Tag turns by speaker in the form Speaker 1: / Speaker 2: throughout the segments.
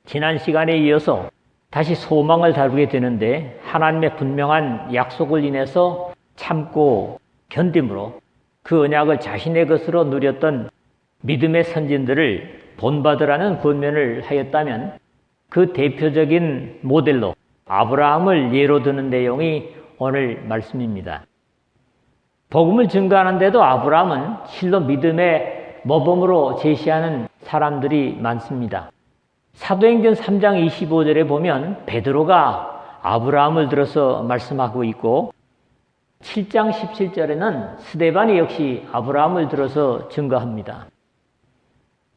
Speaker 1: 지난 시간에 이어서 다시 소망을 다루게 되는데 하나님의 분명한 약속을 인해서 참고 견딤으로 그 언약을 자신의 것으로 누렸던 믿음의 선진들을 본받으라는 권면을 하였다면 그 대표적인 모델로 아브라함을 예로 드는 내용이 오늘 말씀입니다. 복음을 증거하는데도 아브라함은 실로 믿음의 모범으로 제시하는 사람들이 많습니다. 사도행전 3장 25절에 보면 베드로가 아브라함을 들어서 말씀하고 있고 7장 17절에는 스데반이 역시 아브라함을 들어서 증거합니다.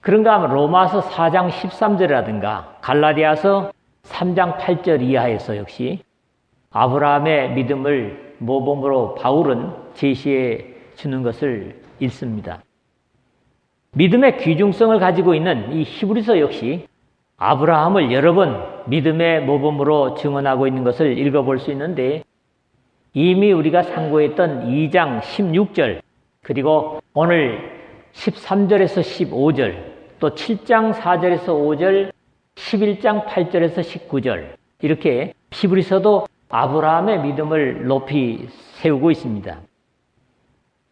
Speaker 1: 그런가 하면 로마서 4장 13절이라든가 갈라디아서 3장 8절 이하에서 역시 아브라함의 믿음을 모범으로 바울은 제시해 주는 것을 읽습니다. 믿음의 귀중성을 가지고 있는 이 히브리서 역시 아브라함을 여러 번 믿음의 모범으로 증언하고 있는 것을 읽어볼 수 있는데 이미 우리가 상고했던 2장 16절 그리고 오늘 13절에서 15절 또 7장 4절에서 5절 11장 8절에서 19절 이렇게 히브리서도 아브라함의 믿음을 높이 세우고 있습니다.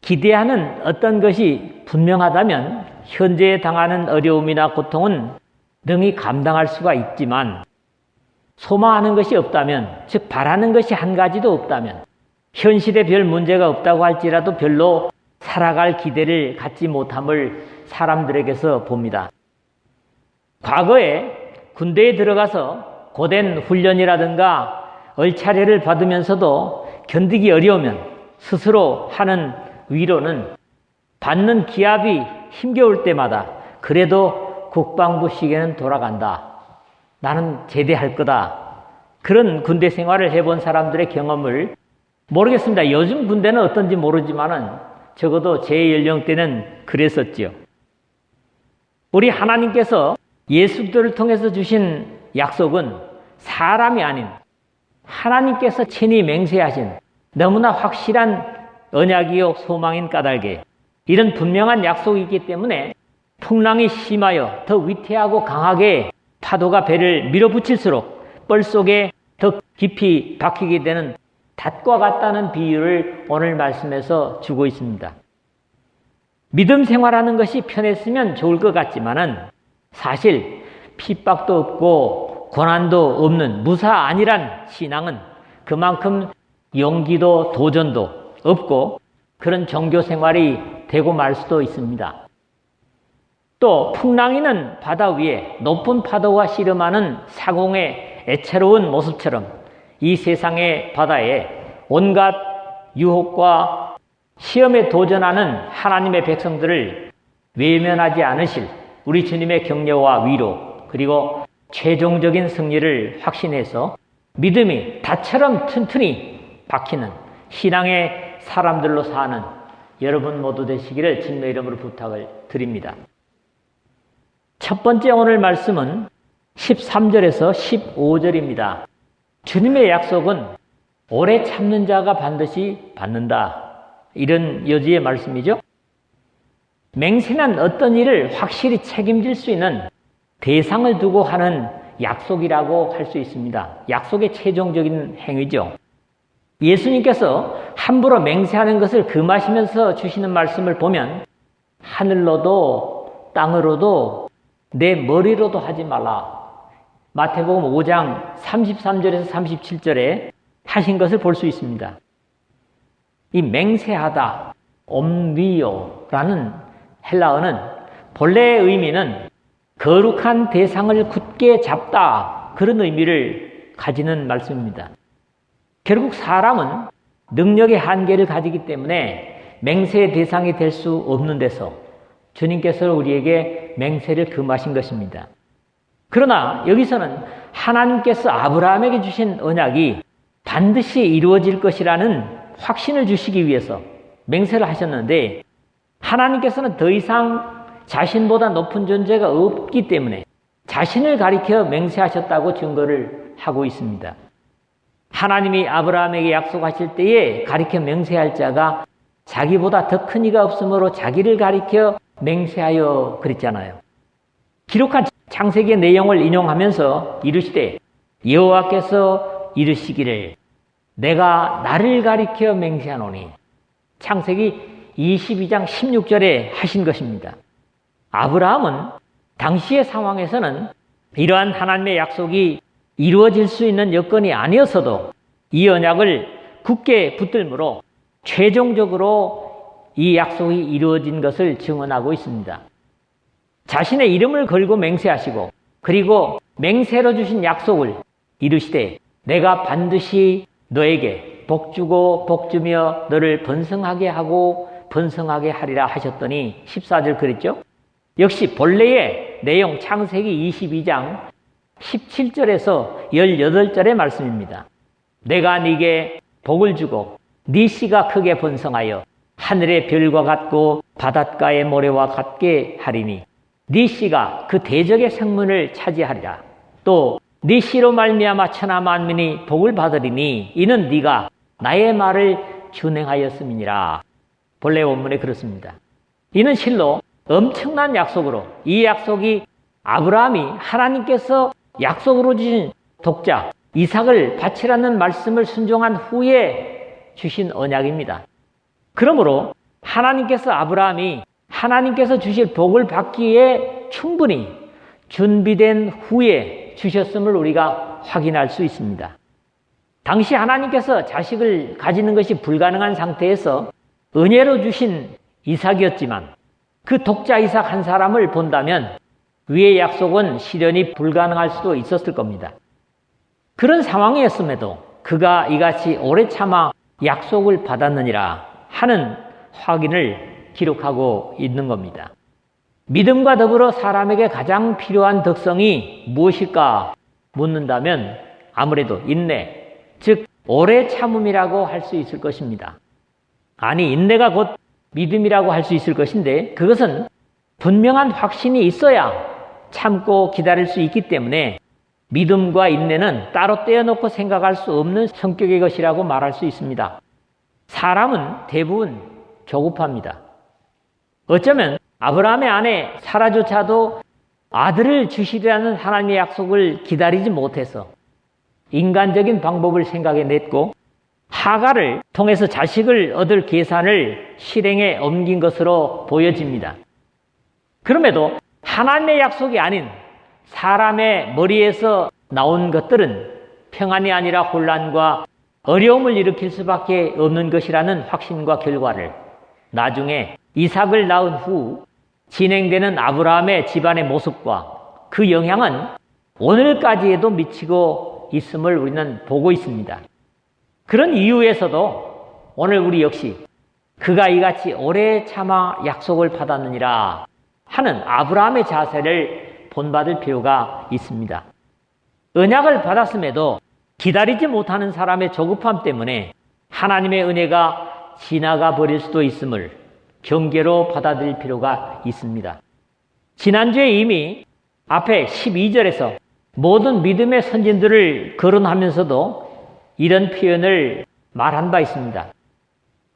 Speaker 1: 기대하는 어떤 것이 분명하다면 현재 당하는 어려움이나 고통은 능히 감당할 수가 있지만 소망하는 것이 없다면 즉 바라는 것이 한 가지도 없다면 현실에 별 문제가 없다고 할지라도 별로 살아갈 기대를 갖지 못함을 사람들에게서 봅니다. 과거에 군대에 들어가서 고된 훈련이라든가 얼차례를 받으면서도 견디기 어려우면 스스로 하는 위로는 받는 기합이 힘겨울 때마다 그래도 국방부 시계는 돌아간다. 나는 제대할 거다. 그런 군대 생활을 해본 사람들의 경험을 모르겠습니다. 요즘 군대는 어떤지 모르지만은 적어도 제 연령대는 그랬었지요. 우리 하나님께서 예수들을 통해서 주신 약속은 사람이 아닌 하나님께서 친히 맹세하신 너무나 확실한 언약이요 소망인 까닭에 이런 분명한 약속이 있기 때문에 풍랑이 심하여 더 위태하고 강하게 파도가 배를 밀어붙일수록 뻘 속에 더 깊이 박히게 되는 닷과 같다는 비유를 오늘 말씀에서 주고 있습니다. 믿음 생활하는 것이 편했으면 좋을 것 같지만은 사실 핍박도 없고 고난도 없는 무사 안일한 신앙은 그만큼 용기도 도전도 없고 그런 종교 생활이 되고 말 수도 있습니다. 또 풍랑이는 바다 위에 높은 파도가 씨름하는 사공의 애처로운 모습처럼 이 세상의 바다에 온갖 유혹과 시험에 도전하는 하나님의 백성들을 외면하지 않으실 우리 주님의 격려와 위로 그리고 최종적인 승리를 확신해서 믿음이 닷처럼 튼튼히 박히는 신앙의 사람들로 사는 여러분 모두 되시기를 주님의 이름으로 부탁을 드립니다. 첫 번째 오늘 말씀은 13절에서 15절입니다. 주님의 약속은 오래 참는 자가 반드시 받는다. 이런 여지의 말씀이죠. 맹세는 어떤 일을 확실히 책임질 수 있는 대상을 두고 하는 약속이라고 할 수 있습니다. 약속의 최종적인 행위죠. 예수님께서 함부로 맹세하는 것을 금하시면서 주시는 말씀을 보면 하늘로도 땅으로도 내 머리로도 하지 말라. 마태복음 5장 33절에서 37절에 하신 것을 볼 수 있습니다. 이 맹세하다, 옴비오라는 헬라어는 본래의 의미는 거룩한 대상을 굳게 잡다 그런 의미를 가지는 말씀입니다. 결국 사람은 능력의 한계를 가지기 때문에 맹세의 대상이 될 수 없는 데서 주님께서 우리에게 맹세를 금하신 것입니다. 그러나 여기서는 하나님께서 아브라함에게 주신 언약이 반드시 이루어질 것이라는 확신을 주시기 위해서 맹세를 하셨는데 하나님께서는 더 이상 자신보다 높은 존재가 없기 때문에 자신을 가리켜 맹세하셨다고 증거를 하고 있습니다. 하나님이 아브라함에게 약속하실 때에 가리켜 맹세할 자가 자기보다 더 큰 이가 없으므로 자기를 가리켜 맹세하여 그랬잖아요. 기록한 창세기의 내용을 인용하면서 이르시되 여호와께서 이르시기를 내가 나를 가리켜 맹세하노니 창세기 22장 16절에 하신 것입니다. 아브라함은 당시의 상황에서는 이러한 하나님의 약속이 이루어질 수 있는 여건이 아니었어도 이 언약을 굳게 붙들므로 최종적으로 이 약속이 이루어진 것을 증언하고 있습니다. 자신의 이름을 걸고 맹세하시고 그리고 맹세로 주신 약속을 이르시되 내가 반드시 너에게 복주고 복주며 너를 번성하게 하고 번성하게 하리라 하셨더니 14절 그랬죠? 역시 본래의 내용 창세기 22장 17절에서 18절의 말씀입니다. 내가 네게 복을 주고 네 씨가 크게 번성하여 하늘의 별과 같고 바닷가의 모래와 같게 하리니 네 씨가 그 대적의 생문을 차지하리라. 또 네 씨로 말미암아 천하 만민이 복을 받으리니 이는 네가 나의 말을 준행하였음이니라. 본래 원문에 그렇습니다. 이는 실로 엄청난 약속으로 이 약속이 아브라함이 하나님께서 약속으로 주신 독자 이삭을 바치라는 말씀을 순종한 후에 주신 언약입니다. 그러므로 하나님께서 아브라함이 하나님께서 주실 복을 받기에 충분히 준비된 후에 주셨음을 우리가 확인할 수 있습니다. 당시 하나님께서 자식을 가지는 것이 불가능한 상태에서 은혜로 주신 이삭이었지만 그 독자 이삭 한 사람을 본다면 위의 약속은 실현이 불가능할 수도 있었을 겁니다. 그런 상황이었음에도 그가 이같이 오래 참아 약속을 받았느니라 하는 확인을 기록하고 있는 겁니다. 믿음과 더불어 사람에게 가장 필요한 덕성이 무엇일까 묻는다면 아무래도 인내, 즉 오래 참음이라고 할 수 있을 것입니다. 아니, 인내가 곧 믿음이라고 할 수 있을 것인데 그것은 분명한 확신이 있어야 참고 기다릴 수 있기 때문에 믿음과 인내는 따로 떼어놓고 생각할 수 없는 성격의 것이라고 말할 수 있습니다. 사람은 대부분 조급합니다. 어쩌면 아브라함의 아내 사라조차도 아들을 주시리라는 하나님의 약속을 기다리지 못해서 인간적인 방법을 생각해냈고 하갈을 통해서 자식을 얻을 계산을 실행에 옮긴 것으로 보여집니다. 그럼에도 하나님의 약속이 아닌 사람의 머리에서 나온 것들은 평안이 아니라 혼란과 어려움을 일으킬 수밖에 없는 것이라는 확신과 결과를 나중에 이삭을 낳은 후 진행되는 아브라함의 집안의 모습과 그 영향은 오늘까지에도 미치고 있음을 우리는 보고 있습니다. 그런 이유에서도 오늘 우리 역시 그가 이같이 오래 참아 약속을 받았느니라 하는 아브라함의 자세를 본받을 필요가 있습니다. 언약을 받았음에도 기다리지 못하는 사람의 조급함 때문에 하나님의 은혜가 지나가 버릴 수도 있음을 경계로 받아들일 필요가 있습니다. 지난주에 이미 앞에 12절에서 모든 믿음의 선진들을 거론하면서도 이런 표현을 말한 바 있습니다.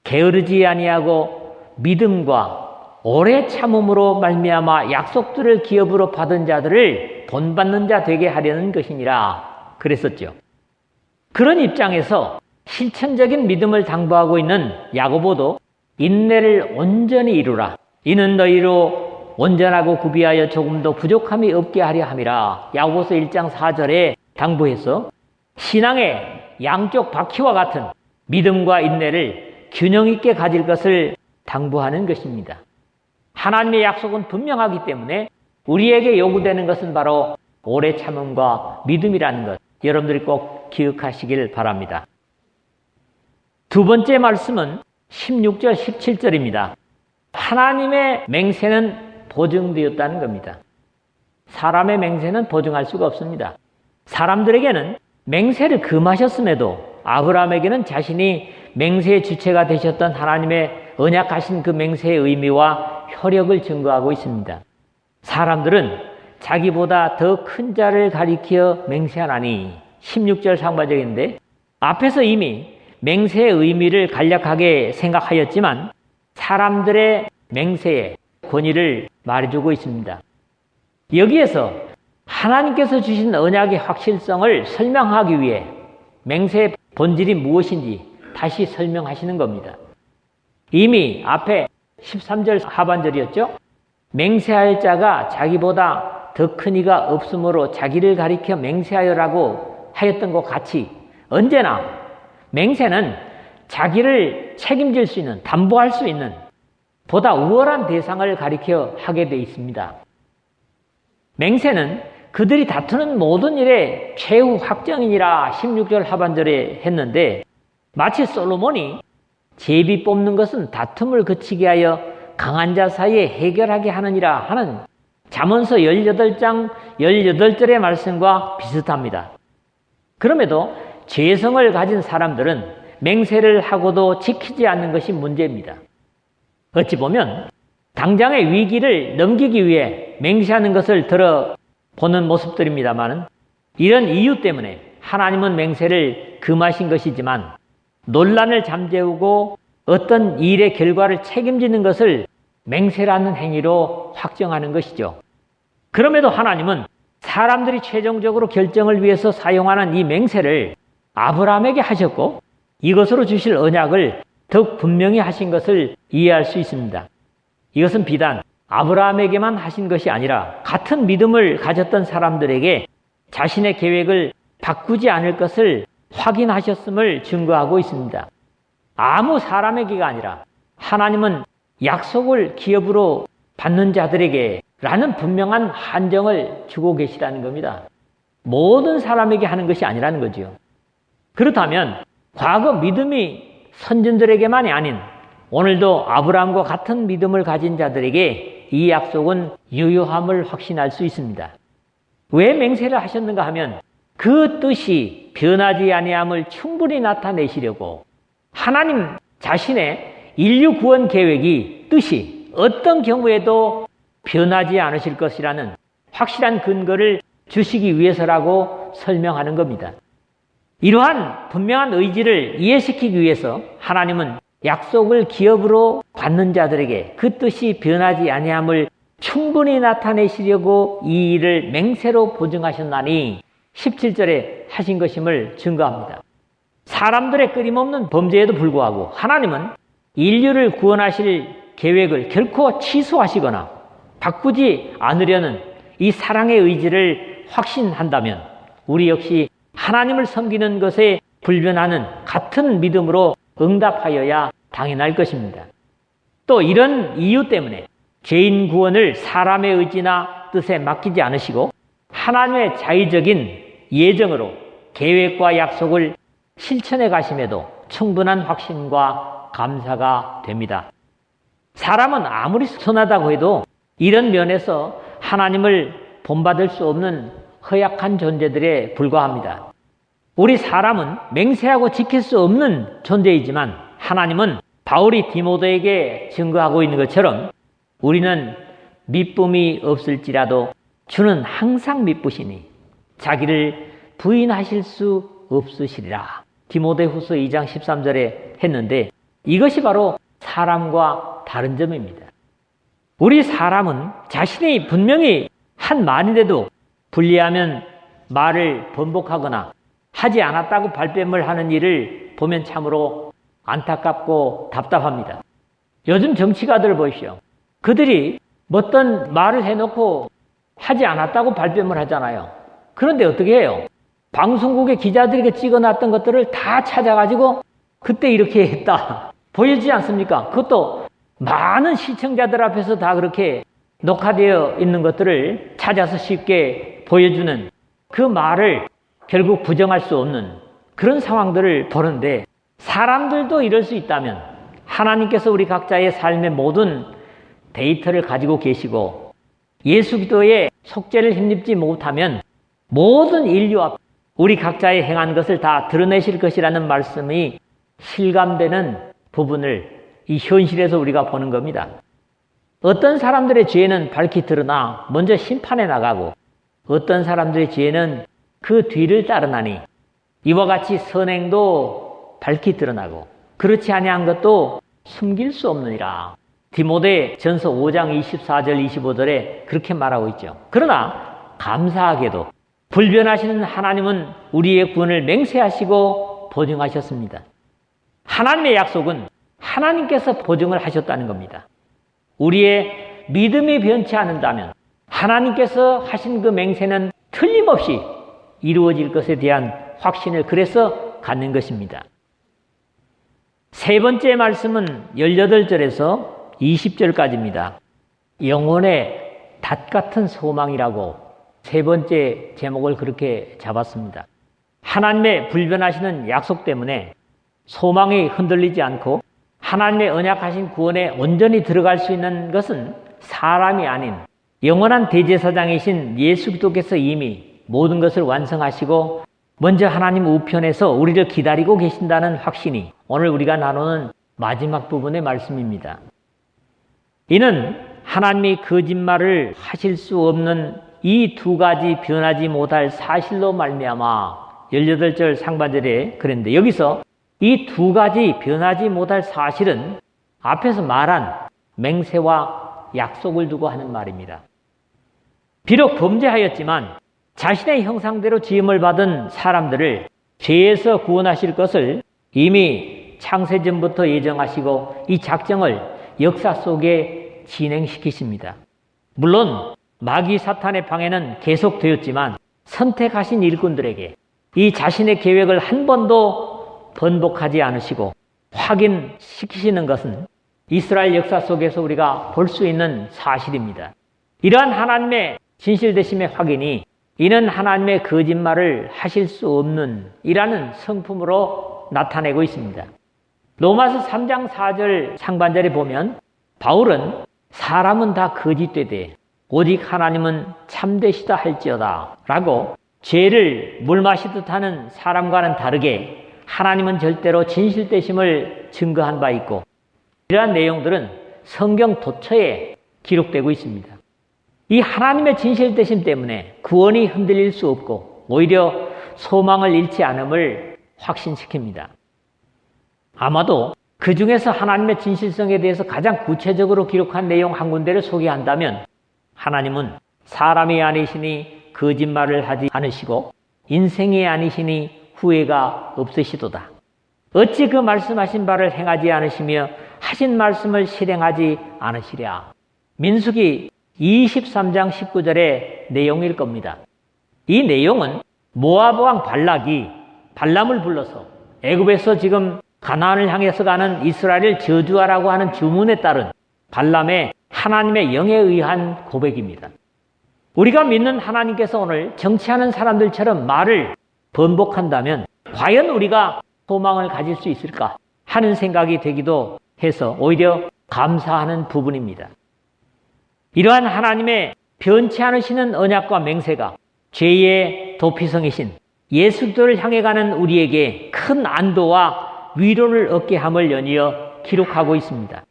Speaker 1: 게으르지 아니하고 믿음과 오래 참음으로 말미암아 약속들을 기업으로 받은 자들을 본받는 자 되게 하려는 것이니라 그랬었죠. 그런 입장에서 실천적인 믿음을 당부하고 있는 야고보도 인내를 온전히 이루라. 이는 너희로 온전하고 구비하여 조금도 부족함이 없게 하려 함이라. 야고보서 1장 4절에 당부해서 신앙의 양쪽 바퀴와 같은 믿음과 인내를 균형 있게 가질 것을 당부하는 것입니다. 하나님의 약속은 분명하기 때문에 우리에게 요구되는 것은 바로 오래 참음과 믿음이라는 것, 여러분들이 꼭 기억하시길 바랍니다. 두 번째 말씀은 16절, 17절입니다. 하나님의 맹세는 보증되었다는 겁니다. 사람의 맹세는 보증할 수가 없습니다. 사람들에게는 맹세를 금하셨음에도 아브라함에게는 자신이 맹세의 주체가 되셨던 하나님의 언약하신 그 맹세의 의미와 효력을 증거하고 있습니다. 사람들은 자기보다 더 큰 자를 가리켜 맹세하나니 16절 상반절인데 앞에서 이미 맹세의 의미를 간략하게 생각하였지만 사람들의 맹세의 권위를 말해주고 있습니다. 여기에서 하나님께서 주신 언약의 확실성을 설명하기 위해 맹세의 본질이 무엇인지 다시 설명하시는 겁니다. 이미 앞에 13절 하반절이었죠. 맹세할 자가 자기보다 더 큰 이가 없으므로 자기를 가리켜 맹세하여라고 하였던 것 같이 언제나 맹세는 자기를 책임질 수 있는, 담보할 수 있는 보다 우월한 대상을 가리켜 하게 돼 있습니다. 맹세는 그들이 다투는 모든 일의 최후 확정이니라 16절 하반절에 했는데 마치 솔로몬이 제비 뽑는 것은 다툼을 그치게 하여 강한 자 사이에 해결하게 하느니라 하는 잠언서 18장 18절의 말씀과 비슷합니다. 그럼에도 죄성을 가진 사람들은 맹세를 하고도 지키지 않는 것이 문제입니다. 어찌 보면 당장의 위기를 넘기기 위해 맹세하는 것을 들어보는 모습들입니다만 이런 이유 때문에 하나님은 맹세를 금하신 것이지만 논란을 잠재우고 어떤 일의 결과를 책임지는 것을 맹세라는 행위로 확정하는 것이죠. 그럼에도 하나님은 사람들이 최종적으로 결정을 위해서 사용하는 이 맹세를 아브라함에게 하셨고 이것으로 주실 언약을 더욱 분명히 하신 것을 이해할 수 있습니다. 이것은 비단 아브라함에게만 하신 것이 아니라 같은 믿음을 가졌던 사람들에게 자신의 계획을 바꾸지 않을 것을 확인하셨음을 증거하고 있습니다. 아무 사람에게가 아니라 하나님은 약속을 기업으로 받는 자들에게 라는 분명한 한정을 주고 계시다는 겁니다. 모든 사람에게 하는 것이 아니라는 거죠. 그렇다면 과거 믿음이 선진들에게만이 아닌 오늘도 아브라함과 같은 믿음을 가진 자들에게 이 약속은 유효함을 확신할 수 있습니다. 왜 맹세를 하셨는가 하면 그 뜻이 변하지 아니함을 충분히 나타내시려고 하나님 자신의 인류 구원 계획이 뜻이 어떤 경우에도 변하지 않으실 것이라는 확실한 근거를 주시기 위해서라고 설명하는 겁니다. 이러한 분명한 의지를 이해시키기 위해서 하나님은 약속을 기업으로 받는 자들에게 그 뜻이 변하지 아니함을 충분히 나타내시려고 이 일을 맹세로 보증하셨나니 17절에 하신 것임을 증거합니다. 사람들의 끊임없는 범죄에도 불구하고 하나님은 인류를 구원하실 계획을 결코 취소하시거나 바꾸지 않으려는 이 사랑의 의지를 확신한다면 우리 역시 하나님을 섬기는 것에 불변하는 같은 믿음으로 응답하여야 당연할 것입니다. 또 이런 이유 때문에 죄인 구원을 사람의 의지나 뜻에 맡기지 않으시고 하나님의 자의적인 예정으로 계획과 약속을 실천해 가심에도 충분한 확신과 감사가 됩니다. 사람은 아무리 선하다고 해도 이런 면에서 하나님을 본받을 수 없는 허약한 존재들에 불과합니다. 우리 사람은 맹세하고 지킬 수 없는 존재이지만 하나님은 바울이 디모데에게 증거하고 있는 것처럼 우리는 미쁨이 없을지라도 주는 항상 미쁘시니 자기를 부인하실 수 없으시리라. 디모데후서 2장 13절에 했는데 이것이 바로 사람과 다른 점입니다. 우리 사람은 자신이 분명히 한 말인데도 불리하면 말을 번복하거나 하지 않았다고 발뺌을 하는 일을 보면 참으로 안타깝고 답답합니다. 요즘 정치가들 보십시오. 그들이 어떤 말을 해놓고 하지 않았다고 발뺌을 하잖아요. 그런데 어떻게 해요? 방송국의 기자들에게 찍어놨던 것들을 다 찾아가지고 그때 이렇게 했다 보여주지 않습니까? 그것도 많은 시청자들 앞에서 다 그렇게 녹화되어 있는 것들을 찾아서 쉽게 보여주는 그 말을 결국 부정할 수 없는 그런 상황들을 보는데 사람들도 이럴 수 있다면 하나님께서 우리 각자의 삶의 모든 데이터를 가지고 계시고 예수 그리스도의 속죄를 힘입지 못하면 모든 인류 앞 우리 각자의 행한 것을 다 드러내실 것이라는 말씀이 실감되는 부분을 이 현실에서 우리가 보는 겁니다. 어떤 사람들의 죄는 밝히 드러나 먼저 심판해 나가고 어떤 사람들의 죄는 그 뒤를 따르나니 이와 같이 선행도 밝히 드러나고 그렇지 아니한 것도 숨길 수 없느니라. 디모데 전서 5장 24절 25절에 그렇게 말하고 있죠. 그러나 감사하게도 불변하시는 하나님은 우리의 구원을 맹세하시고 보증하셨습니다. 하나님의 약속은 하나님께서 보증을 하셨다는 겁니다. 우리의 믿음이 변치 않는다면 하나님께서 하신 그 맹세는 틀림없이 이루어질 것에 대한 확신을 그래서 갖는 것입니다. 세 번째 말씀은 18절에서 20절까지입니다. 영혼의 닷 같은 소망이라고 세 번째 제목을 그렇게 잡았습니다. 하나님의 불변하시는 약속 때문에 소망이 흔들리지 않고 하나님의 언약하신 구원에 온전히 들어갈 수 있는 것은 사람이 아닌 영원한 대제사장이신 예수 그리스도께서 이미 모든 것을 완성하시고 먼저 하나님 우편에서 우리를 기다리고 계신다는 확신이 오늘 우리가 나누는 마지막 부분의 말씀입니다. 이는 하나님이 거짓말을 하실 수 없는 이 두 가지 변하지 못할 사실로 말미암아 18절 상반절에 그랬는데 여기서 이 두 가지 변하지 못할 사실은 앞에서 말한 맹세와 약속을 두고 하는 말입니다. 비록 범죄하였지만 자신의 형상대로 지음을 받은 사람들을 죄에서 구원하실 것을 이미 창세전부터 예정하시고 이 작정을 역사 속에 진행시키십니다. 물론 마귀 사탄의 방해는 계속되었지만 선택하신 일꾼들에게 이 자신의 계획을 한 번도 번복하지 않으시고 확인시키시는 것은 이스라엘 역사 속에서 우리가 볼 수 있는 사실입니다. 이러한 하나님의 진실되심의 확인이 이는 하나님의 거짓말을 하실 수 없는 이라는 성품으로 나타내고 있습니다. 로마서 3장 4절 상반절에 보면 바울은 사람은 다 거짓되되 오직 하나님은 참되시다 할지어다 라고 죄를 물 마시듯 하는 사람과는 다르게 하나님은 절대로 진실되심을 증거한 바 있고 이러한 내용들은 성경 도처에 기록되고 있습니다. 이 하나님의 진실되심 때문에 구원이 흔들릴 수 없고 오히려 소망을 잃지 않음을 확신시킵니다. 아마도 그 중에서 하나님의 진실성에 대해서 가장 구체적으로 기록한 내용 한 군데를 소개한다면 하나님은 사람이 아니시니 거짓말을 하지 않으시고 인생이 아니시니 후회가 없으시도다. 어찌 그 말씀하신 바를 행하지 않으시며 하신 말씀을 실행하지 않으시랴. 민수기 23장 19절의 내용일 겁니다. 이 내용은 모압 왕 발락이 발람을 불러서 애굽에서 지금 가나안을 향해서 가는 이스라엘을 저주하라고 하는 주문에 따른 발람의 하나님의 영에 의한 고백입니다. 우리가 믿는 하나님께서 오늘 정치하는 사람들처럼 말을 번복한다면 과연 우리가 소망을 가질 수 있을까 하는 생각이 되기도 해서 오히려 감사하는 부분입니다. 이러한 하나님의 변치 않으시는 언약과 맹세가 죄의 도피성이신 예수 그리스도를 향해 가는 우리에게 큰 안도와 위로를 얻게 함을 연이어 기록하고 있습니다.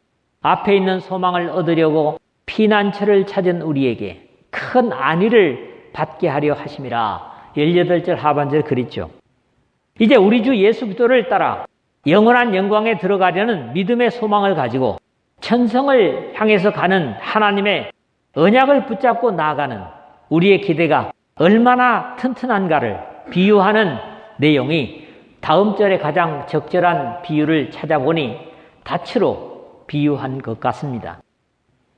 Speaker 1: 앞에 있는 소망을 얻으려고 피난처를 찾은 우리에게 큰 안위를 받게 하려 하심이라 18절 하반절 그랬죠. 이제 우리 주 예수 그리스도를 따라 영원한 영광에 들어가려는 믿음의 소망을 가지고 천성을 향해서 가는 하나님의 언약을 붙잡고 나아가는 우리의 기대가 얼마나 튼튼한가를 비유하는 내용이 다음 절에 가장 적절한 비유를 찾아보니 닻으로 비유한 것 같습니다.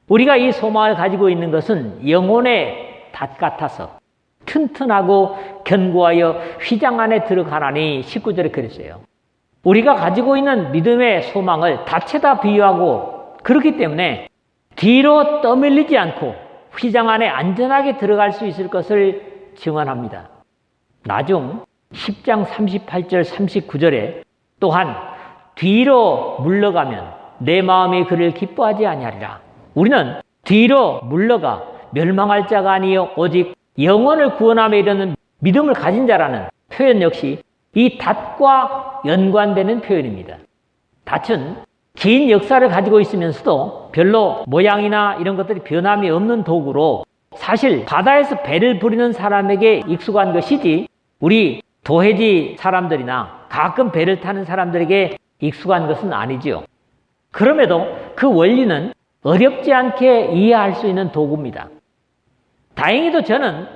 Speaker 1: 우리가 이 소망을 가지고 있는 것은 영혼의 닷 같아서 튼튼하고 견고하여 휘장 안에 들어가나니 19절에 그랬어요. 우리가 가지고 있는 믿음의 소망을 닻에다 비유하고 그렇기 때문에 뒤로 떠밀리지 않고 휘장 안에 안전하게 들어갈 수 있을 것을 증언합니다. 나중 10장 38절 39절에 또한 뒤로 물러가면 내 마음이 그를 기뻐하지 아니하리라. 우리는 뒤로 물러가 멸망할 자가 아니요 오직 영혼을 구원함에 이르는 믿음을 가진 자라는 표현 역시 이 닷과 연관되는 표현입니다. 닷은 긴 역사를 가지고 있으면서도 별로 모양이나 이런 것들이 변함이 없는 도구로 사실 바다에서 배를 부리는 사람에게 익숙한 것이지 우리 도해지 사람들이나 가끔 배를 타는 사람들에게 익숙한 것은 아니지요. 그럼에도 그 원리는 어렵지 않게 이해할 수 있는 도구입니다. 다행히도 저는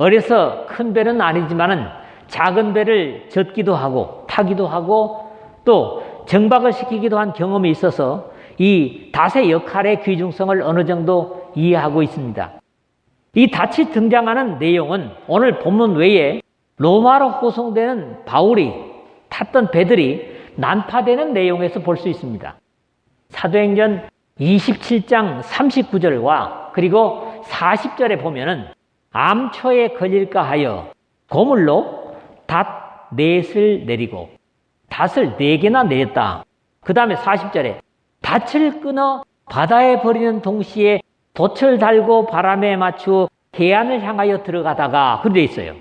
Speaker 1: 어려서 큰 배는 아니지만은 작은 배를 젓기도 하고 타기도 하고 또 정박을 시키기도 한 경험이 있어서 이 닷의 역할의 귀중성을 어느 정도 이해하고 있습니다. 이 닷이 등장하는 내용은 오늘 본문 외에 로마로 호송되는 바울이 탔던 배들이 난파되는 내용에서 볼 수 있습니다. 사도행전 27장 39절과 그리고 40절에 보면은 암초에 걸릴까 하여 고물로 닷 넷을 내리고 닷을 4개나 내렸다. 그 다음에 40절에 닷을 끊어 바다에 버리는 동시에 돛을 달고 바람에 맞추어 해안을 향하여 들어가다가 그렇게 돼 있어요.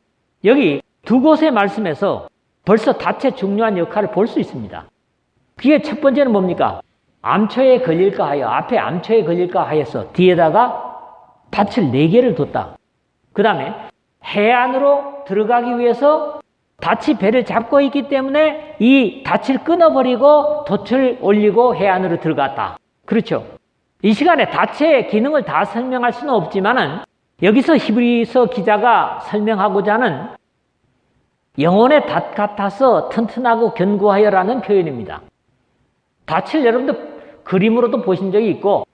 Speaker 1: 여기 두 곳의 말씀에서 벌써 닷의 중요한 역할을 볼 수 있습니다. 그게 첫 번째는 뭡니까? 암초에 걸릴까 하여, 앞에 암초에 걸릴까 하여서 뒤에다가 닷을 4개를 뒀다. 그 다음에 해안으로 들어가기 위해서 닷이 배를 잡고 있기 때문에 이 닷을 끊어버리고 돛을 올리고 해안으로 들어갔다. 그렇죠. 이 시간에 닷의 기능을 다 설명할 수는 없지만은 여기서 히브리서 기자가 설명하고자 하는 영혼의 닷 같아서 튼튼하고 견고하여라는 표현입니다. 닷을 여러분들 그림으로도 보신 적이 있고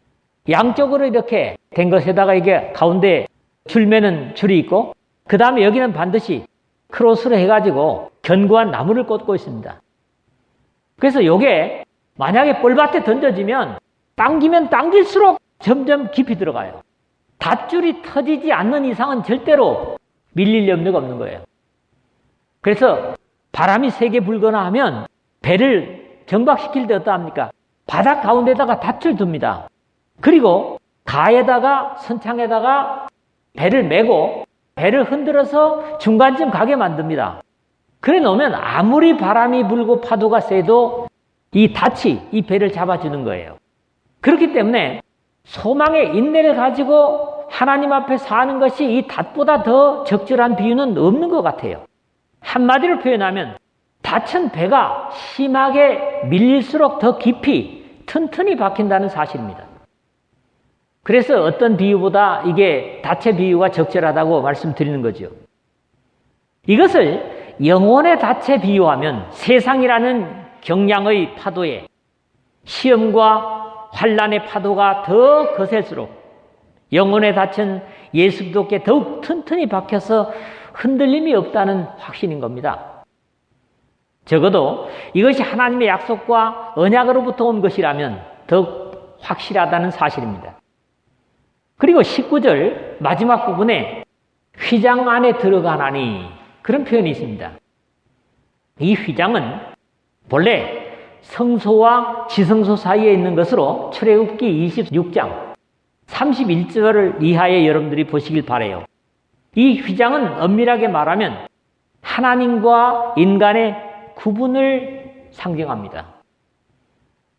Speaker 1: 양쪽으로 이렇게 된 것에다가 이게 가운데 줄 매는 줄이 있고 그 다음에 여기는 반드시 크로스로 해가지고 견고한 나무를 꽂고 있습니다. 그래서 이게 만약에 뻘밭에 던져지면 당기면 당길수록 점점 깊이 들어가요. 닷줄이 터지지 않는 이상은 절대로 밀릴 염려가 없는 거예요. 그래서 바람이 세게 불거나 하면 배를 정박시킬 때 어떠합니까? 바닥 가운데다가 닷줄 둡니다. 그리고 가에다가 선창에다가 배를 메고 배를 흔들어서 중간쯤 가게 만듭니다. 그래 놓으면 아무리 바람이 불고 파도가 세도 이 닷이 이 배를 잡아주는 거예요. 그렇기 때문에 소망의 인내를 가지고 하나님 앞에 사는 것이 이 닷보다 더 적절한 비유는 없는 것 같아요. 한마디로 표현하면 닷은 배가 심하게 밀릴수록 더 깊이 튼튼히 박힌다는 사실입니다. 그래서 어떤 비유보다 이게 닷의 비유가 적절하다고 말씀드리는 거죠. 이것을 영혼의 닷에 비유하면 세상이라는 경량의 파도에 시험과 환난의 파도가 더 거셀수록 영혼의 닷은 예수 그리스도께 더욱 튼튼히 박혀서 흔들림이 없다는 확신인 겁니다. 적어도 이것이 하나님의 약속과 언약으로부터 온 것이라면 더욱 확실하다는 사실입니다. 그리고 19절 마지막 부분에 휘장 안에 들어가나니 그런 표현이 있습니다. 이 휘장은 본래 성소와 지성소 사이에 있는 것으로 출애굽기 26장 31절을 이하에 여러분들이 보시길 바라요. 이 휘장은 엄밀하게 말하면 하나님과 인간의 구분을 상징합니다.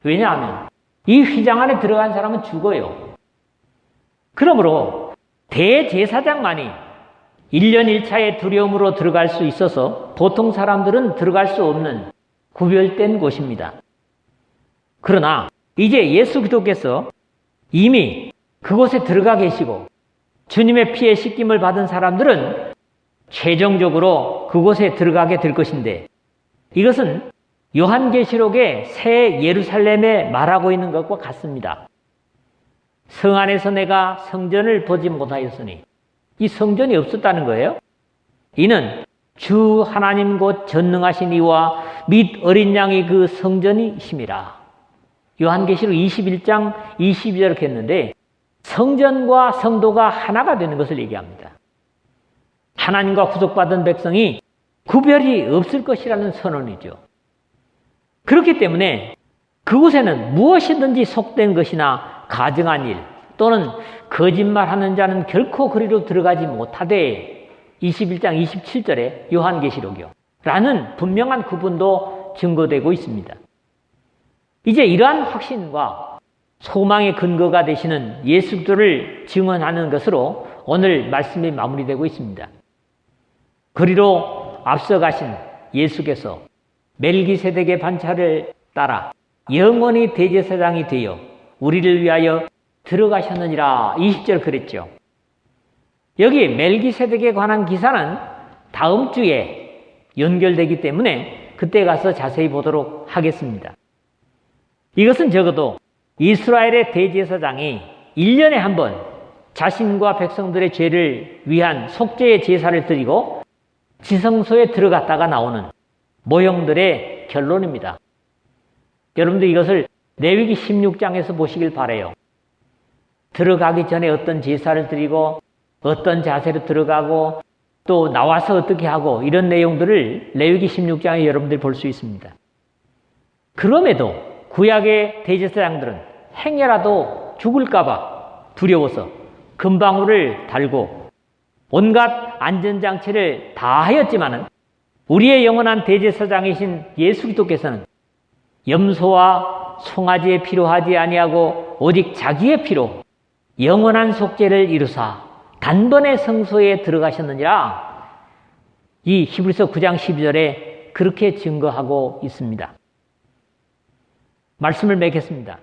Speaker 1: 왜냐하면 이 휘장 안에 들어간 사람은 죽어요. 그러므로 대제사장만이 1년 1차의 두려움으로 들어갈 수 있어서 보통 사람들은 들어갈 수 없는 구별된 곳입니다. 그러나 이제 예수 그리스도께서 이미 그곳에 들어가 계시고 주님의 피에 씻김을 받은 사람들은 최종적으로 그곳에 들어가게 될 것인데 이것은 요한계시록의 새 예루살렘에 말하고 있는 것과 같습니다. 성 안에서 내가 성전을 보지 못하였으니 이 성전이 없었다는 거예요. 이는 주 하나님 곧 전능하신 이와 및 어린 양이 그 성전이심이라. 요한계시록 21장 22절 이렇게 했는데 성전과 성도가 하나가 되는 것을 얘기합니다. 하나님과 구속받은 백성이 구별이 없을 것이라는 선언이죠. 그렇기 때문에 그곳에는 무엇이든지 속된 것이나 가증한 일 또는 거짓말하는 자는 결코 그리로 들어가지 못하되 21장 27절에 요한계시록이요 라는 분명한 구분도 증거되고 있습니다. 이제 이러한 확신과 소망의 근거가 되시는 예수 그리스도를 증언하는 것으로 오늘 말씀이 마무리되고 있습니다. 그리로 앞서가신 예수께서 멜기세덱의 반차를 따라 영원히 대제사장이 되어 우리를 위하여 들어가셨느니라 20절 그랬죠. 여기 멜기세덱에 관한 기사는 다음 주에 연결되기 때문에 그때 가서 자세히 보도록 하겠습니다. 이것은 적어도 이스라엘의 대제사장이 1년에 한 번 자신과 백성들의 죄를 위한 속죄의 제사를 드리고 지성소에 들어갔다가 나오는 모형들의 결론입니다. 여러분들 이것을 레위기 16장에서 보시길 바라요. 들어가기 전에 어떤 제사를 드리고 어떤 자세로 들어가고 또 나와서 어떻게 하고 이런 내용들을 레위기 16장에 여러분들이 볼 수 있습니다. 그럼에도 구약의 대제사장들은 행여라도 죽을까봐 두려워서 금방울을 달고 온갖 안전장치를 다 하였지만은 우리의 영원한 대제사장이신 예수 그리스도께서는 염소와 송아지의 피로 하지 아니하고 오직 자기의 피로 영원한 속죄를 이루사 단번에 성소에 들어가셨느니라. 이 히브리서 9장 12절에 그렇게 증거하고 있습니다. 말씀을 맺겠습니다.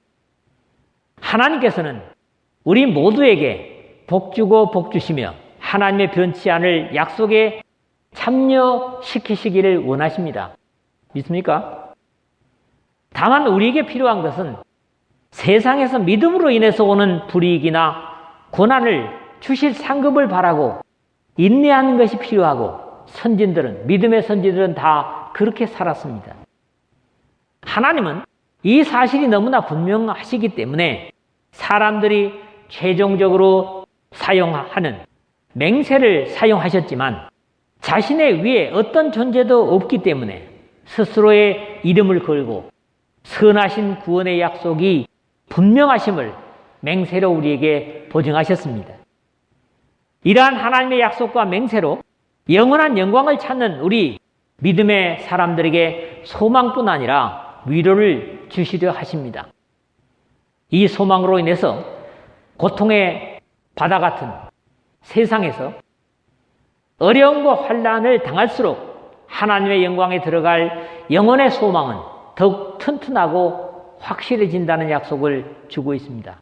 Speaker 1: 하나님께서는 우리 모두에게 복 주고 복 주시며 하나님의 변치 않을 약속에 참여시키시기를 원하십니다. 믿습니까? 다만 우리에게 필요한 것은 세상에서 믿음으로 인해서 오는 불이익이나 고난을 주실 상급을 바라고 인내하는 것이 필요하고 믿음의 선진들은 다 그렇게 살았습니다. 하나님은 이 사실이 너무나 분명하시기 때문에 사람들이 최종적으로 사용하는 맹세를 사용하셨지만 자신의 위에 어떤 존재도 없기 때문에 스스로의 이름을 걸고 선하신 구원의 약속이 분명하심을 맹세로 우리에게 보증하셨습니다. 이러한 하나님의 약속과 맹세로 영원한 영광을 찾는 우리 믿음의 사람들에게 소망뿐 아니라 위로를 주시려 하십니다. 이 소망으로 인해서 고통의 바다 같은 세상에서 어려움과 환난을 당할수록 하나님의 영광에 들어갈 영혼의 소망은 더욱 튼튼하고 확실해진다는 약속을 주고 있습니다.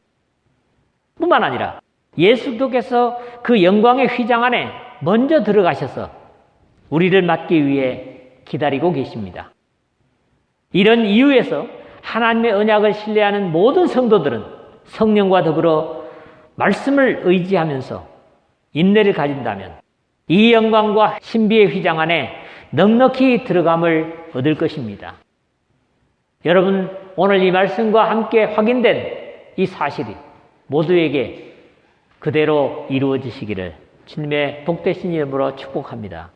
Speaker 1: 뿐만 아니라 예수 그리스도께서 그 영광의 휘장 안에 먼저 들어가셔서 우리를 맞기 위해 기다리고 계십니다. 이런 이유에서 하나님의 언약을 신뢰하는 모든 성도들은 성령과 더불어 말씀을 의지하면서 인내를 가진다면 이 영광과 신비의 휘장 안에 넉넉히 들어감을 얻을 것입니다. 여러분, 오늘 이 말씀과 함께 확인된 이 사실이 모두에게 그대로 이루어지시기를 주님의 복되신 이름으로 축복합니다.